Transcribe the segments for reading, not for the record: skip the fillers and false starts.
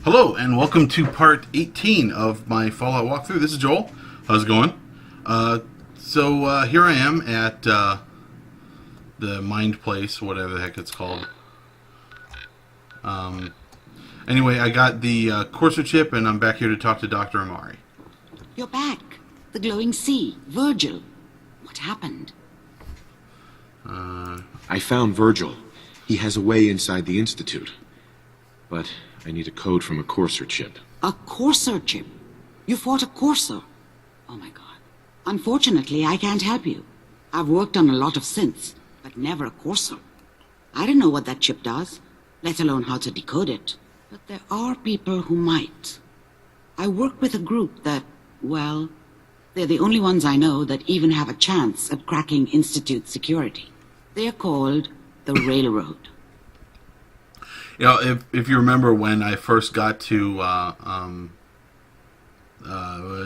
Hello, and welcome to part 18 of my Fallout walkthrough. This is Joel. How's it going? Here I am at the Mind Place, whatever the heck it's called. Anyway, I got the Courser chip, and I'm back here to talk to Dr. Amari. You're back. The glowing sea. Virgil. What happened? I found Virgil. He has a way inside the Institute. But I need a code from a Courser chip. A Courser chip? You fought a Courser? Oh my god. Unfortunately, I can't help you. I've worked on a lot of synths, but never a Courser. I don't know what that chip does, let alone how to decode it. But there are people who might. I work with a group that, well, they're the only ones I know that even have a chance at cracking Institute security. They're called the Railroad. You know, if you remember when I first got to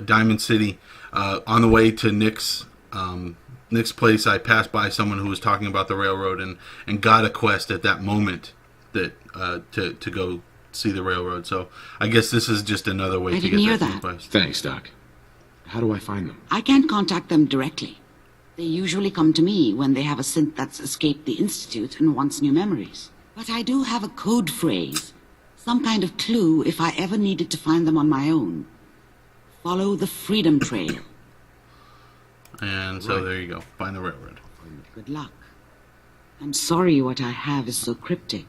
Diamond City, on the way to Nick's place, I passed by someone who was talking about the railroad and got a quest at that moment that to go see the railroad. So I guess this is just another way to get that quest. Thanks, Doc. How do I find them? I can't contact them directly. They usually come to me when they have a synth that's escaped the Institute and wants new memories. But I do have a code phrase, some kind of clue if I ever needed to find them on my own. Follow the Freedom Trail. And so there you go. Find the railroad. Good luck. I'm sorry what I have is so cryptic,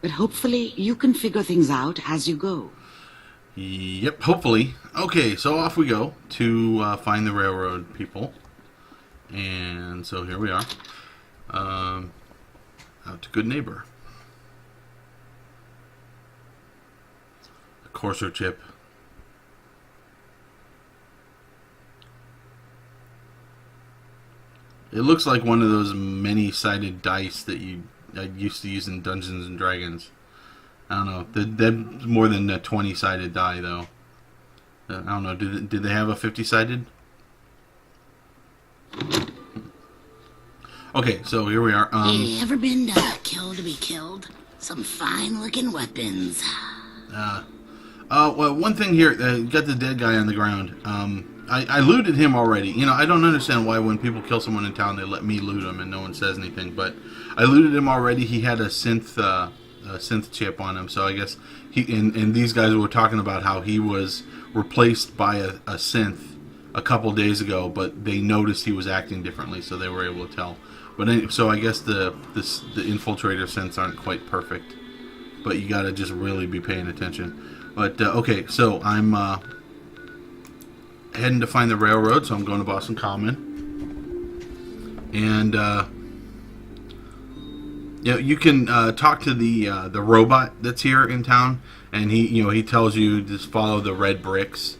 but hopefully you can figure things out as you go. Yep, hopefully. Okay, so off we go to find the railroad people. And so here we are. Out to Good Neighbor. A Courser chip. It looks like one of those many-sided dice that I used to use in Dungeons and Dragons. I don't know. They're more than a 20-sided die, though. I don't know. Did they have a 50-sided? Okay, so here we are. You ever been killed to be killed? Some fine-looking weapons. Well, one thing here, got the dead guy on the ground. I looted him already. You know, I don't understand why when people kill someone in town, they let me loot him and no one says anything. But I looted him already. He had a synth chip on him, so I guess and these guys were talking about how he was replaced by a synth a couple days ago, but they noticed he was acting differently, so they were able to tell. But so I guess the infiltrator synths aren't quite perfect, but you gotta just really be paying attention. But okay, so I'm heading to find the railroad, so I'm going to Boston Common, and you can talk to the robot that's here in town, and he tells you just follow the red bricks.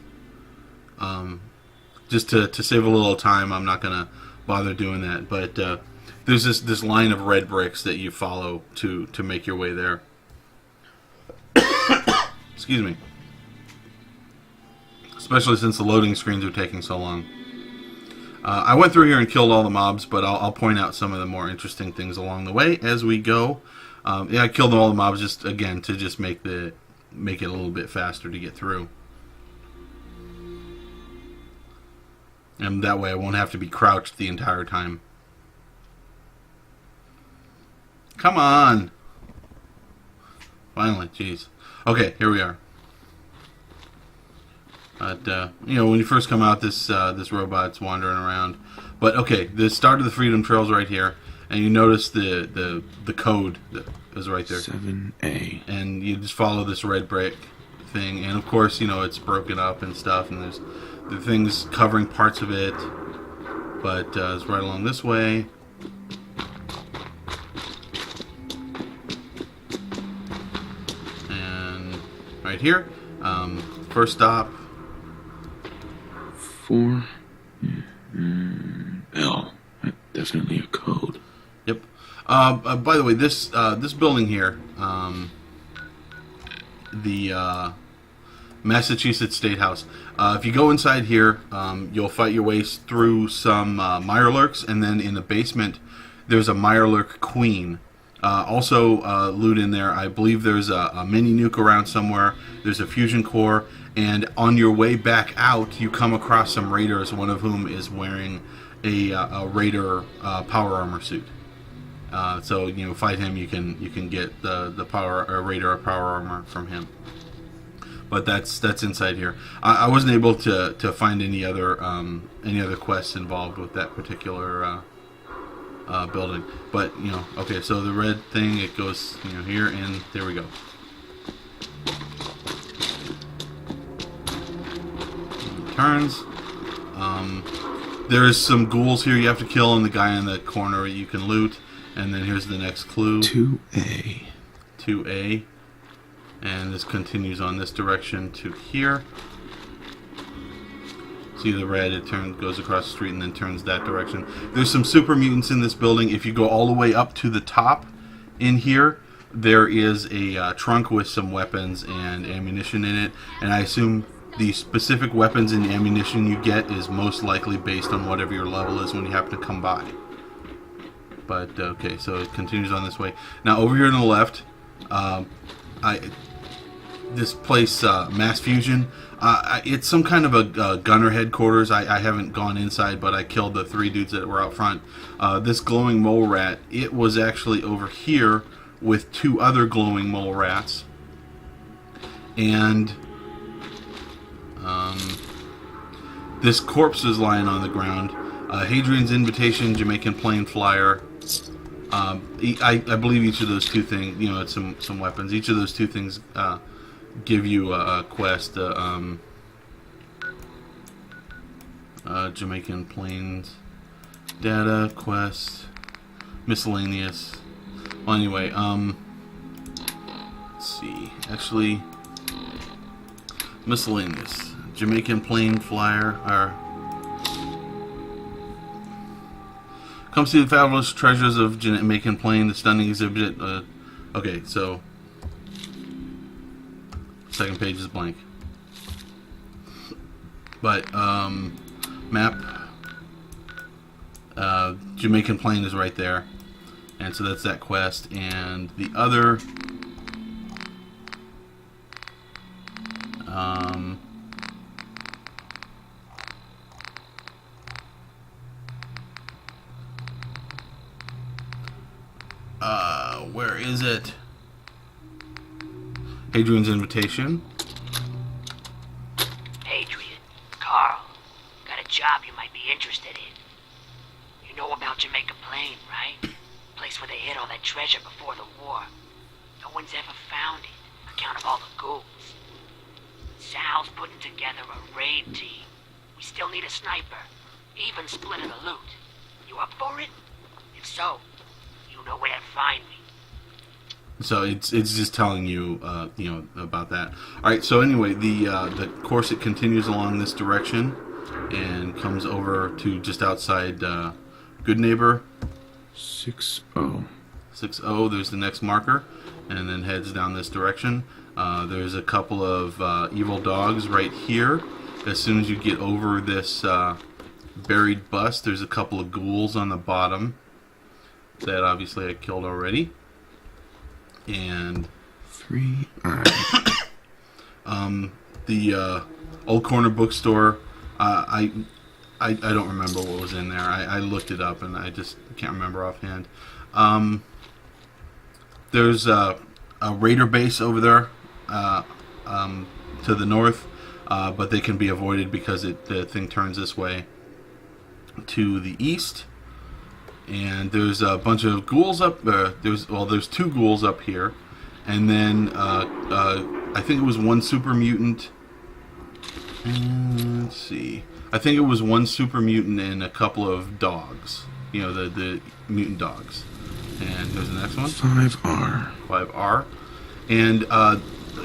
Just to save a little time, I'm not gonna bother doing that. But there's this line of red bricks that you follow to make your way there. Excuse me. Especially since the loading screens are taking so long. I went through here and killed all the mobs, but I'll point out some of the more interesting things along the way as we go. I killed all the mobs just again to just make it a little bit faster to get through. And that way I won't have to be crouched the entire time. Come on! Finally, jeez. Okay, here we are. But, when you first come out, this robot's wandering around. But, okay, the start of the Freedom Trail's right here. And you notice the code that is right there. 7A. And you just follow this red brick thing. And, of course, it's broken up and stuff. And there's the things covering parts of it, but it's right along this way. And right here, first stop. 4L. Definitely a code. Yep. By the way, this building here, the Massachusetts State House. If you go inside here, you'll fight your way through some Mirelurks, and then in the basement, there's a Mirelurk Queen. Also, loot in there. I believe there's a mini nuke around somewhere. There's a fusion core, and on your way back out, you come across some raiders. One of whom is wearing a raider power armor suit. So fight him. You can get the power raider power armor from him. But that's inside here. I wasn't able to find any other quests involved with that particular building. But okay. So the red thing, it goes here, and there we go. It turns. There's some ghouls here you have to kill, and the guy in the corner you can loot. And then here's the next clue. 2A. 2A. And this continues on this direction to here. See the red, it goes across the street and then turns that direction. There's some super mutants in this building. If you go all the way up to the top in here, there is a trunk with some weapons and ammunition in it. And I assume the specific weapons and ammunition you get is most likely based on whatever your level is when you happen to come by. But, okay, so it continues on this way. Now, over here on the left, this place, Mass Fusion, it's some kind of a gunner headquarters. I haven't gone inside, but I killed the 3 dudes that were out front. This glowing mole rat, it was actually over here with 2 other glowing mole rats. And this corpse is lying on the ground. Hadrian's Invitation, Jamaican Plane Flyer. I believe each of those 2 things, it's some weapons. Each of those 2 things give you a quest. Jamaican Plains data quest, miscellaneous. Well, anyway, let's see. Actually, miscellaneous. Jamaican Plane Flyer. Come see the fabulous treasures of Jamaican Plain, the stunning exhibit. Okay, so second page is blank. But map, Jamaican Plain is right there, and so that's that quest. And the other, where is it? Hadrian's Invitation. Adrian, Carl, got a job you might be interested in. You know about Jamaica Plain, right? Place where they hid all that treasure before the war. No one's ever found it, account of all the ghouls. Sal's putting together a raid team. We still need a sniper, even splitting the loot. You up for it? If so, you know where to find me. So it's just telling you about that. All right. So anyway, the course, it continues along this direction and comes over to just outside Good Neighbor. 6-0. 6-0. There's the next marker, and then heads down this direction. There's a couple of evil dogs right here. As soon as you get over this buried bus, there's a couple of ghouls on the bottom that obviously I killed already. And 3I. The old corner bookstore. I don't remember what was in there. I looked it up and I just can't remember offhand. There's a raider base over there to the north, but they can be avoided because the thing turns this way to the east. And there's a bunch of ghouls up there. There's 2 ghouls up here, and then I think it was 1 super mutant. Let's see. I think it was 1 super mutant and a couple of dogs. The mutant dogs. And here's the next one. 5R. 5R. And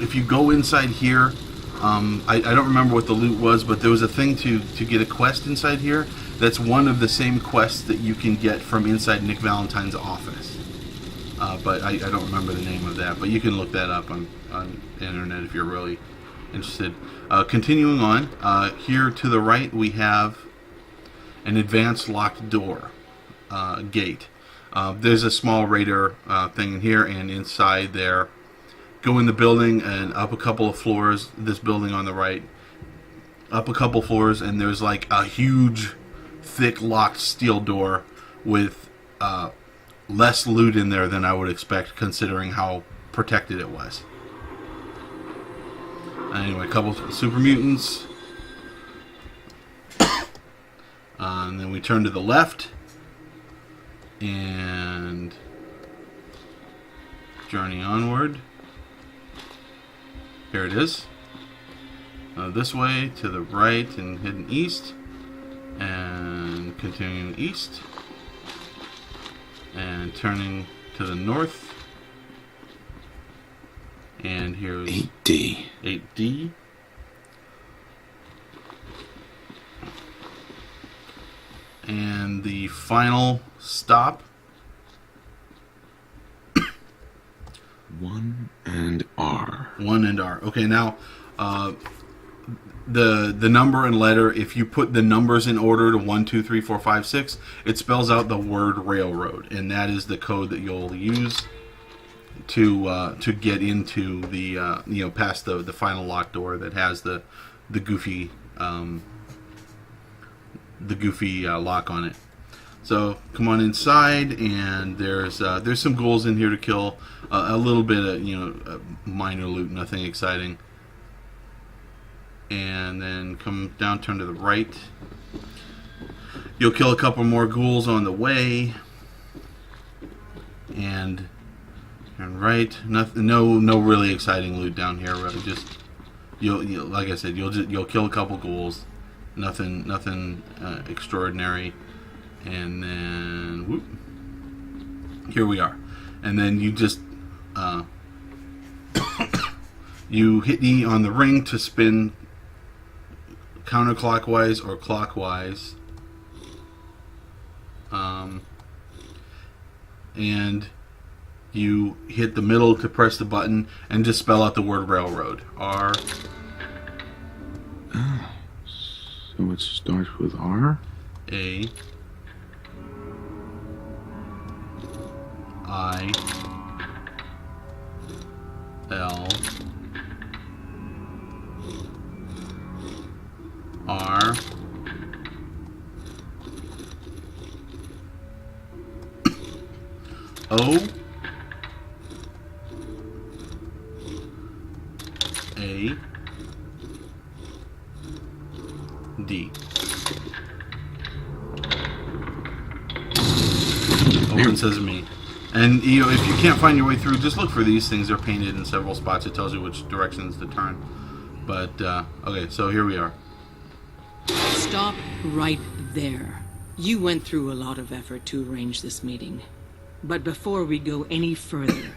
if you go inside here, I don't remember what the loot was, but there was a thing to get a quest inside here. That's one of the same quests that you can get from inside Nick Valentine's office. But I don't remember the name of that. But you can look that up on the internet if you're really interested. Continuing on, here to the right we have an advanced locked door, gate. There's a small radar thing in here, and inside there, go in the building and up a couple of floors. This building on the right, up a couple floors, and there's like a huge, thick locked steel door with less loot in there than I would expect, considering how protected it was. Anyway, a couple of super mutants. And then we turn to the left and journey onward. Here it is. This way to the right and heading east, and continuing east and turning to the north. And here's 8D. 8D. And the final stop. 1 and R. 1 and R. Okay, now the number and letter, if you put the numbers in order to 1, 2, 3, 4, 5, 6, it spells out the word railroad, and that is the code that you'll use to get into the past the final lock door that has the goofy lock on it. So come on inside, and there's some ghouls in here to kill. A little bit of minor loot, nothing exciting. And then come down, turn to the right. You'll kill a couple more ghouls on the way. And right, nothing, no really exciting loot down here. Really, just you'll like I said, you'll kill a couple ghouls. Nothing extraordinary. And then whoop, here we are. And then you just you hit E on the ring to spin counterclockwise or clockwise, and you hit the middle to press the button and just spell out the word railroad. R. Oh, so it starts with R? A. I. L. R. O. A. D. Open sesame. And if you can't find your way through, just look for these things. They're painted in several spots. It tells you which directions to turn. But okay, so here we are. Stop right there. You went through a lot of effort to arrange this meeting. But before we go any further,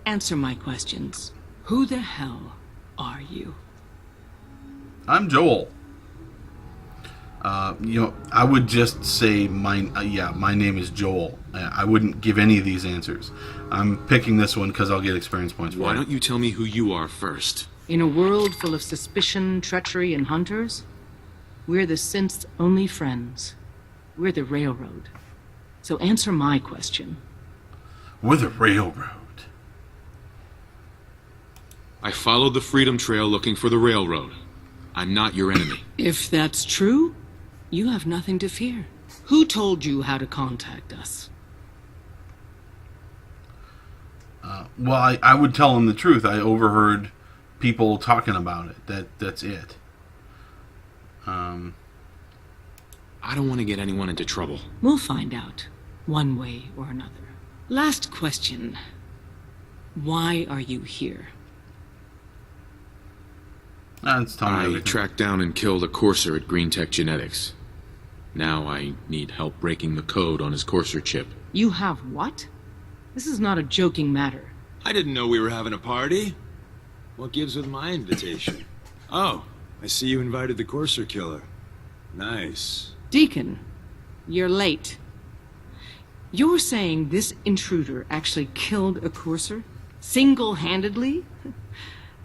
answer my questions. Who the hell are you? I'm Joel. I would just say my name is Joel. I wouldn't give any of these answers. I'm picking this one because I'll get experience points for it. Why don't you tell me who you are first? In a world full of suspicion, treachery, and hunters, we're the synth's only friends. We're the railroad. So answer my question. We're the railroad. I followed the Freedom Trail looking for the railroad. I'm not your enemy. If that's true, you have nothing to fear. Who told you how to contact us? Well, I would tell him the truth. I overheard people talking about it. That's it. I don't want to get anyone into trouble. We'll find out, one way or another. Last question. Why are you here? That's telling me I everything. tracked down and killed a courser at Green Tech Genetics. Now I need help breaking the code on his courser chip. You have what? This is not a joking matter. I didn't know we were having a party. What gives with my invitation? Oh, I see you invited the Courser Killer. Nice. Deacon, you're late. You're saying this intruder actually killed a courser? Single-handedly?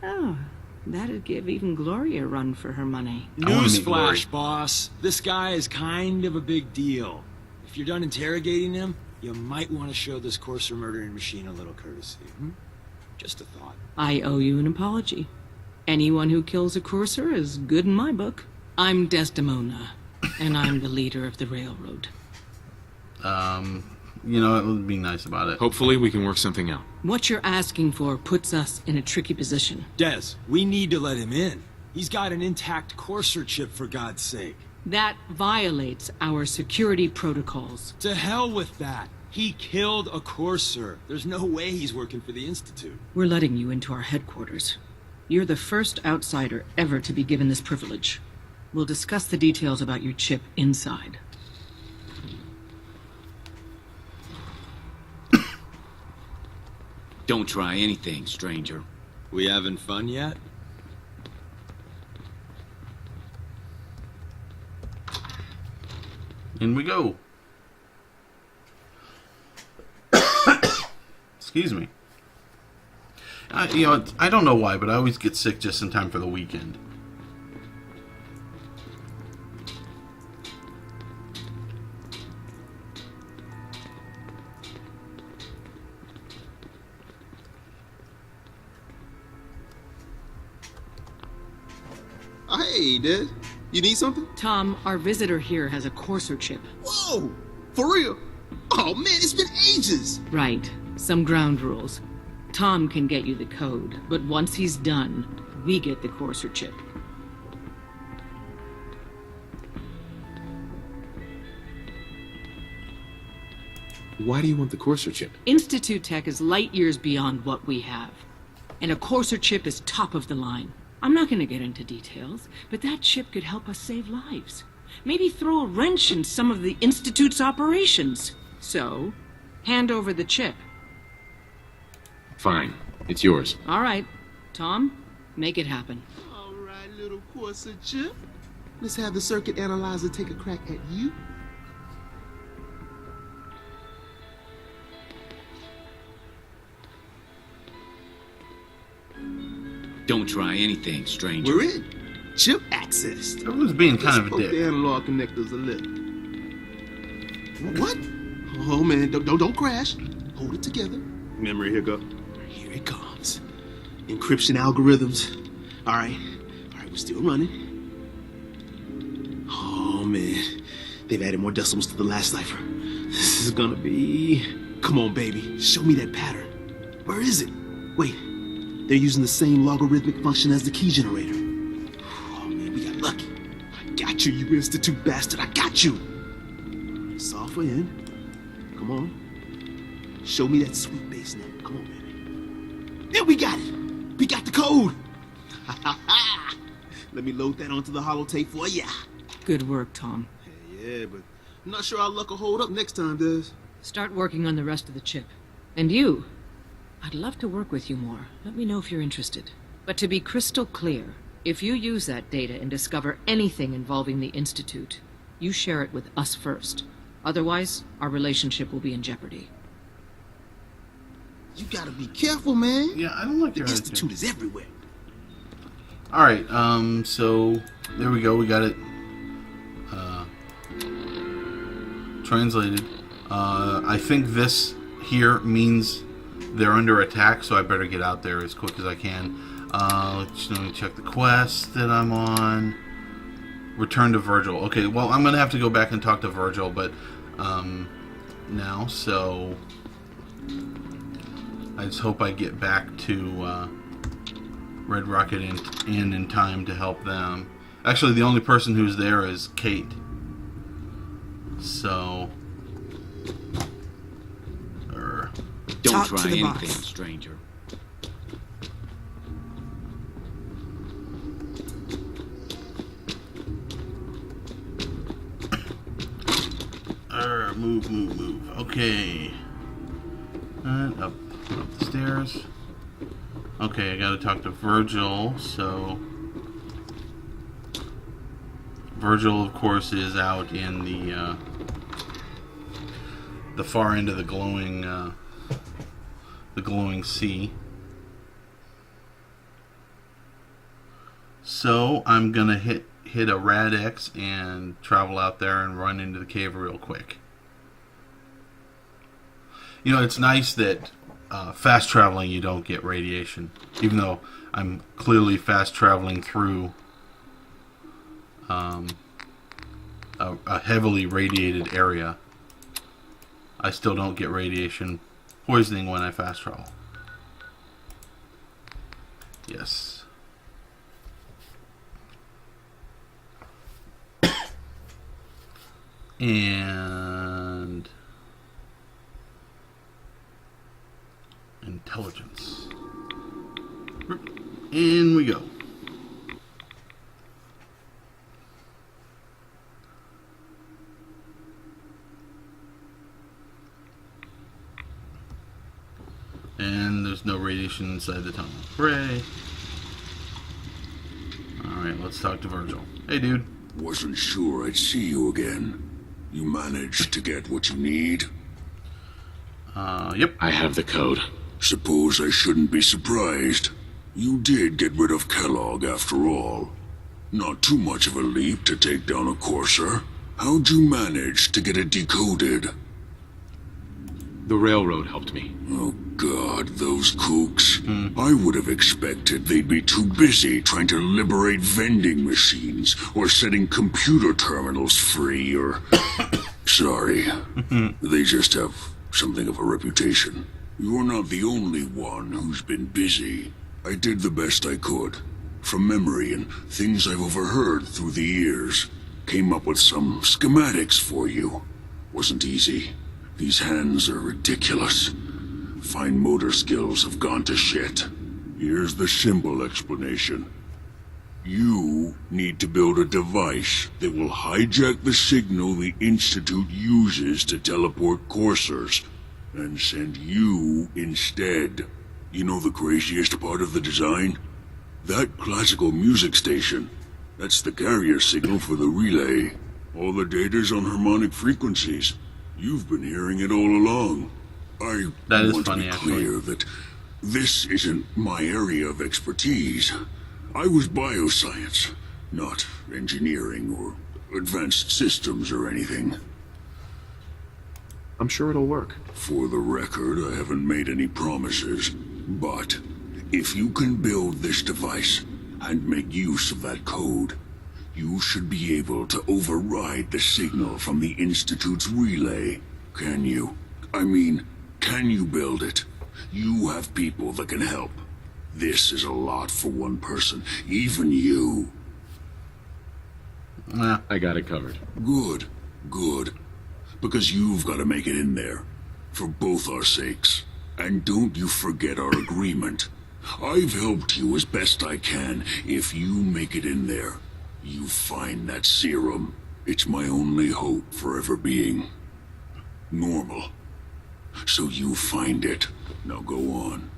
Oh, that'd give even Gloria a run for her money. I wanna meet Glory. Newsflash, boss. This guy is kind of a big deal. If you're done interrogating him, you might want to show this courser murdering machine a little courtesy. Just a thought. I owe you an apology. Anyone who kills a courser is good in my book. I'm Desdemona, and I'm the leader of the railroad. You know, it would be nice about it. Hopefully we can work something out. What you're asking for puts us in a tricky position. Des, we need to let him in. He's got an intact courser chip, for God's sake. That violates our security protocols. To hell with that. He killed a courser. There's no way he's working for the Institute. We're letting you into our headquarters. You're the first outsider ever to be given this privilege. We'll discuss the details about your chip inside. Don't try anything, stranger. We having fun yet? In we go. Excuse me. You know, I don't know why, but I always get sick just in time for the weekend. Hey, Dad. You need something? Tom, our visitor here has a courser chip. Whoa! For real? Oh, man, it's been ages! Right. Some ground rules. Tom can get you the code, but once he's done, we get the courser chip. Why do you want the courser chip? Institute tech is light years beyond what we have. And a courser chip is top of the line. I'm not going to get into details, but that chip could help us save lives. Maybe throw a wrench in some of the Institute's operations. So, hand over the chip. Fine. It's yours. All right. Tom, make it happen. All right, little courser chip. Let's have the circuit analyzer take a crack at you. Don't try anything, stranger. We're in. Chip accessed. Everyone's being kind of a Poke dick. the analog connectors a little. What? Oh man, don't crash. Hold it together. Memory, here go. Here it comes. Encryption algorithms. All right, we're still running. Oh man, they've added more decimals to the last cipher. This is gonna be. Come on, baby, show me that pattern. Where is it? Wait, they're using the same logarithmic function as the key generator. Oh man, we got lucky. I got you, you Institute bastard. I got you. Solve for N. Come on. Show me that sweet bass note. Come on, baby. There, we got it. We got the code. Let me load that onto the holotape for ya. Good work, Tom. Yeah, but I'm not sure our luck will hold up next time, Des. Start working on the rest of the chip. And you, I'd love to work with you more. Let me know if you're interested. But to be crystal clear, if you use that data and discover anything involving the Institute, you share it with us first. Otherwise, our relationship will be in jeopardy. You gotta be careful, man. Yeah, I don't like The your Institute attitude. is everywhere. Alright, so there we go. We got it translated. I think this here means they're under attack, so I better get out there as quick as I can. Let me check the quest that I'm on. Return to Virgil. Okay, well, I'm going to have to go back and talk to Virgil, but now, so I just hope I get back to Red Rocket Inn in time to help them. Actually, the only person who's there is Kate. So... Don't Talk to try the anything, boss. stranger. Move. Okay. Up the stairs. Okay, I gotta talk to Virgil, so... Virgil, of course, is out in the far end of the glowing sea. So I'm gonna hit a Rad X and travel out there and run into the cave real quick. You know, it's nice that fast traveling you don't get radiation, even though I'm clearly fast traveling through a heavily radiated area. I still don't get radiation poisoning when I fast travel. Yes. And intelligence. In we go. And there's no radiation inside the tunnel. Hooray. Alright, let's talk to Virgil. Hey, dude. Wasn't sure I'd see you again. You managed to get what you need? Yep. I have the code. Suppose I shouldn't be surprised. You did get rid of Kellogg after all. Not too much of a leap to take down a courser. How'd you manage to get it decoded? The railroad helped me. Oh God, those kooks. I would have expected they'd be too busy trying to liberate vending machines or setting computer terminals free or... Sorry. They just have something of a reputation. You're not the only one who's been busy. I did the best I could. From memory and things I've overheard through the years. Came up with some schematics for you. Wasn't easy. These hands are ridiculous. Fine motor skills have gone to shit. Here's the simple explanation. You need to build a device that will hijack the signal the Institute uses to teleport coursers, and send you instead. You know the craziest part of the design? That classical music station. That's the carrier signal for the relay. All the data's on harmonic frequencies. You've been hearing it all along. That is want funny, to be actually. clear that this isn't my area of expertise. I was bioscience, not engineering or advanced systems or anything. I'm sure it'll work. For the record, I haven't made any promises, but if you can build this device and make use of that code, you should be able to override the signal from the Institute's relay. Can you? I mean, can you build it? You have people that can help. This is a lot for one person, even you. I got it covered. Good, good. Because you've got to make it in there. For both our sakes. And don't you forget our agreement. I've helped you as best I can. If you make it in there, you find that serum. It's my only hope for ever being normal. So you find it. Now go on.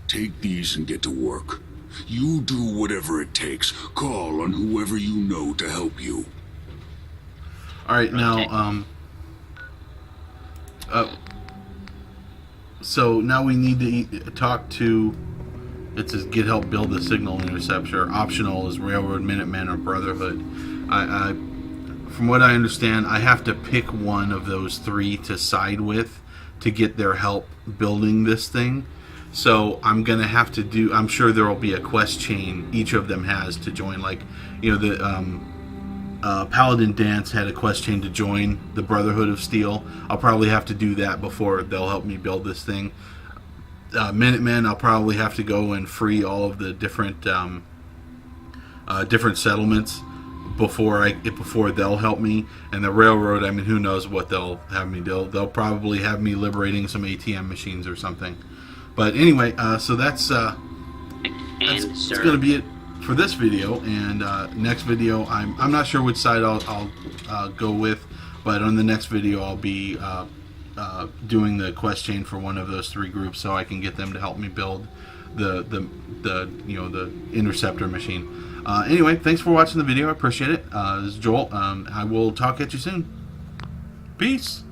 Take these and get to work. You do whatever it takes. Call on whoever you know to help you. Alright, now, so now we need to talk to... It says get help build the signal interceptor. Optional is Railroad, Minutemen, or Brotherhood. From what I understand, I have to pick one of those three to side with to get their help building this thing. So I'm going to have to do... I'm sure there will be a quest chain each of them has to join. Like, you know, the Paladin Dance had a quest chain to join the Brotherhood of Steel. I'll probably have to do that before they'll help me build this thing. Minutemen, I'll probably have to go and free all of the different different settlements before they'll help me. And the Railroad, I mean, who knows what they'll have me do? They'll probably have me liberating some ATM machines or something. But anyway, so that's going to be it for this video. And next video, I'm not sure which side I'll go with, but on the next video I'll be doing the quest chain for one of those three groups, so I can get them to help me build the interceptor machine. Anyway, thanks for watching the video. I appreciate it. This is Joel. I will talk at you soon. Peace.